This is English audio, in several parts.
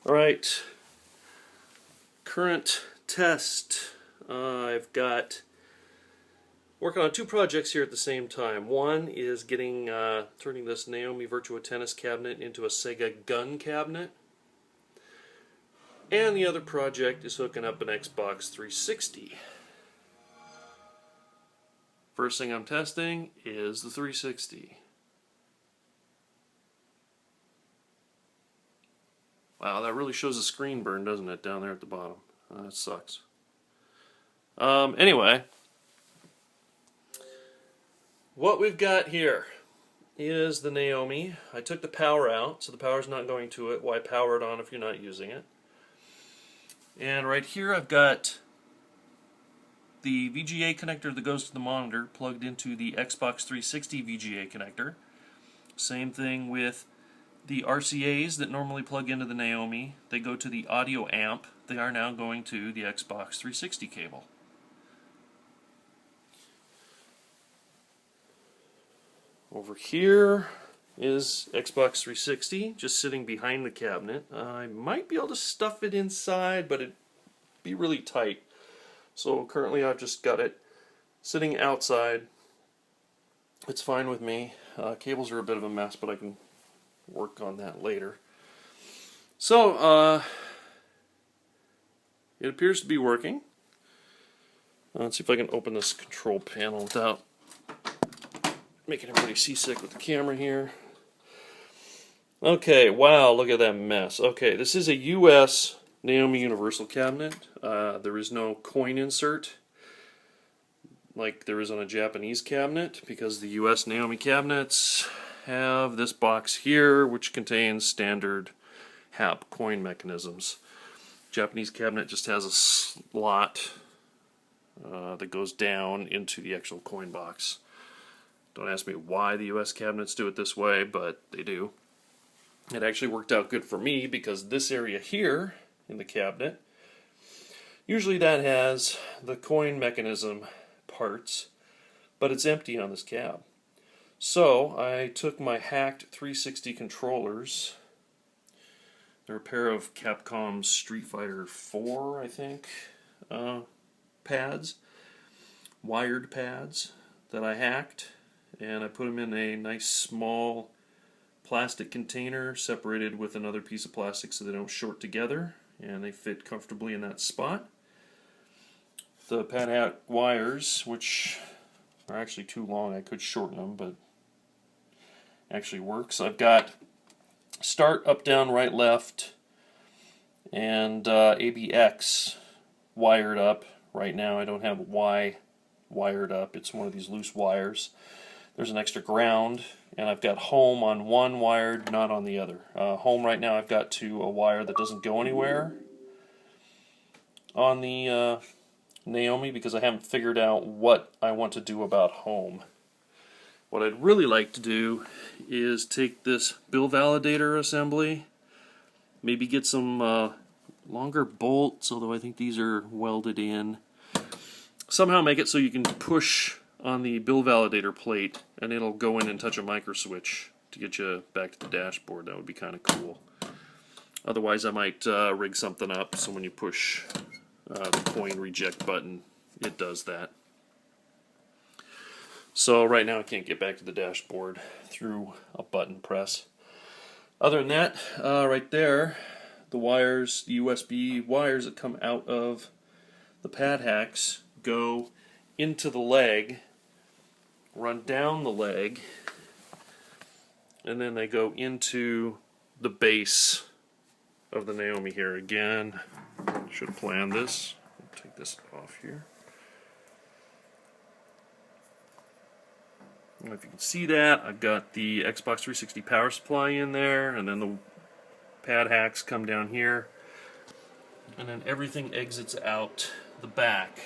Alright, current test. I've got working on two projects here at the same time. One is turning this Naomi Virtua Tennis cabinet into a Sega gun cabinet. And the other project is hooking up an Xbox 360. First thing I'm testing is the 360. Wow, that really shows a screen burn, doesn't it, down there at the bottom? That sucks. Anyway, what we've got here is the Naomi. I took the power out, so the power's not going to it. Why power it on if you're not using it? And right here I've got the VGA connector that goes to the monitor plugged into the Xbox 360 VGA connector. Same thing with the RCAs that normally plug into the Naomi. They go to the audio amp. They are now going to the Xbox 360 cable. Over here is Xbox 360 just sitting behind the cabinet. I might be able to stuff it inside, but it'd be really tight. So currently I've just got it sitting outside. It's fine with me. Cables are a bit of a mess, but I can work on that later. So it appears to be working. Let's see if I can open this control panel without making everybody seasick with the camera here. Okay, wow, look at that mess. Okay, this is a US Naomi Universal cabinet. There is no coin insert like there is on a Japanese cabinet, because the US Naomi cabinets have this box here which contains standard HAP coin mechanisms. Japanese cabinet just has a slot that goes down into the actual coin box. Don't ask me why the US cabinets do it this way, but they do. It actually worked out good for me because this area here in the cabinet, usually that has the coin mechanism parts, but it's empty on this cab. So I took my hacked 360 controllers. They're a pair of Capcom's Street Fighter 4, I think, pads, wired pads that I hacked, and I put them in a nice small plastic container separated with another piece of plastic so they don't short together, and they fit comfortably in that spot. The pad hack wires, which are actually too long, I could shorten them, but actually works. I've got start, up, down, right, left, and ABX wired up. Right now I don't have Y wired up. It's one of these loose wires. There's an extra ground, and I've got home on one wired, not on the other. Home right now I've got to a wire that doesn't go anywhere on the Naomi, because I haven't figured out what I want to do about home. What I'd really like to do is take this bill validator assembly, maybe get some longer bolts, although I think these are welded in. Somehow make it so you can push on the bill validator plate and it'll go in and touch a micro switch to get you back to the dashboard. That would be kind of cool. Otherwise I might rig something up so when you push the coin reject button, it does that. So right now I can't get back to the dashboard through a button press. Other than that, right there, the wires, the USB wires that come out of the pad hacks go into the leg, run down the leg, and then they go into the base of the Naomi here. Again, should have planned this. I'll take this off here. I don't know if you can see that. I've got the Xbox 360 power supply in there, and then the pad hacks come down here, and then everything exits out the back.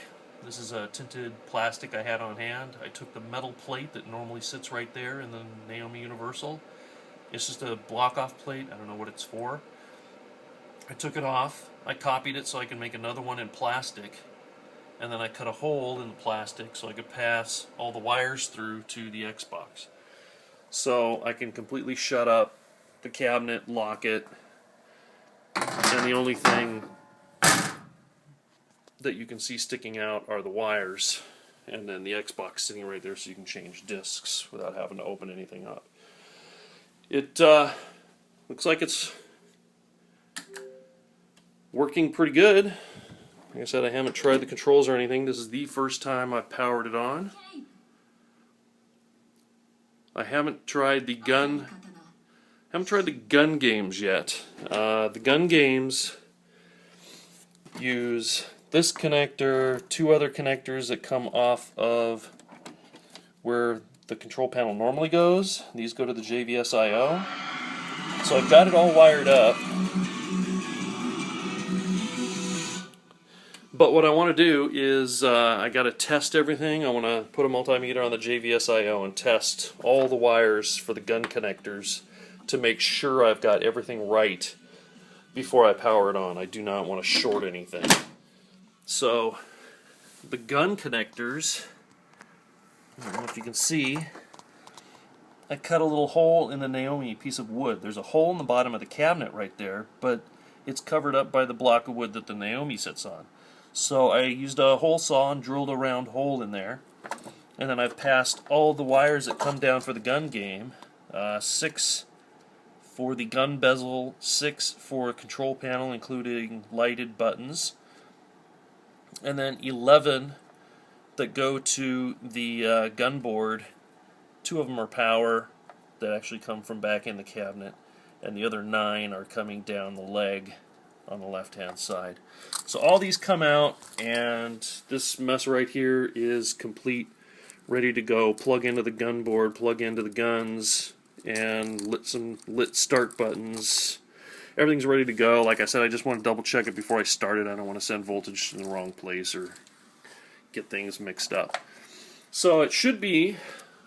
This is a tinted plastic I had on hand. I took the metal plate that normally sits right there in the Naomi Universal. It's just a block-off plate. I don't know what it's for. I took it off. I copied it so I can make another one in plastic. And then I cut a hole in the plastic so I could pass all the wires through to the Xbox. So I can completely shut up the cabinet, lock it, and the only thing that you can see sticking out are the wires, and then the Xbox sitting right there so you can change discs without having to open anything up. It looks like it's working pretty good. Like I said, I haven't tried the controls or anything. This is the first time I've powered it on. I haven't tried the gun games yet. The gun games use this connector, two other connectors that come off of where the control panel normally goes. These go to the JVS I/O. So I've got it all wired up. But what I want to do is I got to test everything. I want to put a multimeter on the JVS I/O and test all the wires for the gun connectors to make sure I've got everything right before I power it on. I do not want to short anything. So the gun connectors, I don't know if you can see, I cut a little hole in the Naomi piece of wood. There's a hole in the bottom of the cabinet right there, but it's covered up by the block of wood that the Naomi sits on. So I used a hole saw and drilled a round hole in there, and then I've passed all the wires that come down for the gun game, 6 for the gun bezel, 6 for a control panel including lighted buttons, and then 11 that go to the gun board. 2 of them are power that actually come from back in the cabinet, and the other 9 are coming down the leg on the left hand side. So all these come out, and this mess right here is complete, ready to go. Plug into the gun board, plug into the guns, and lit start buttons. Everything's ready to go. Like I said, I just want to double check it before I start it. I don't want to send voltage in the wrong place or get things mixed up. So it should be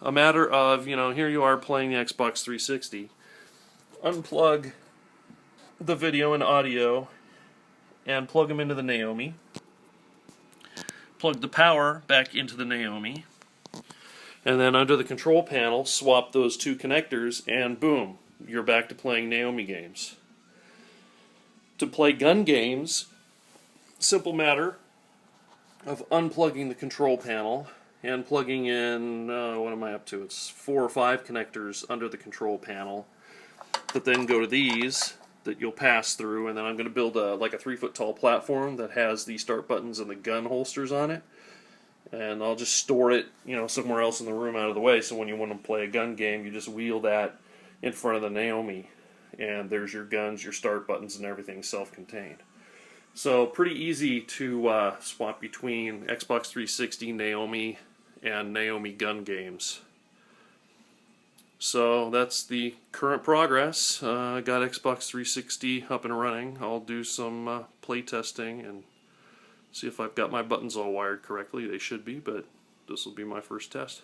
a matter of, here you are playing the Xbox 360. Unplug the video and audio and plug them into the Naomi. Plug the power back into the Naomi. And then under the control panel, swap those 2 connectors, and boom, you're back to playing Naomi games. To play gun games, simple matter of unplugging the control panel and plugging in, what am I up to? It's 4 or 5 connectors under the control panel that then go to these that you'll pass through, and then I'm going to build like a 3-foot tall platform that has the start buttons and the gun holsters on it. And I'll just store it, somewhere else in the room out of the way, so when you want to play a gun game, you just wheel that in front of the Naomi, and there's your guns, your start buttons, and everything self-contained. So pretty easy to swap between Xbox 360, Naomi, and Naomi gun games. So that's the current progress. I got Xbox 360 up and running. I'll do some play testing and see if I've got my buttons all wired correctly. They should be, but this will be my first test.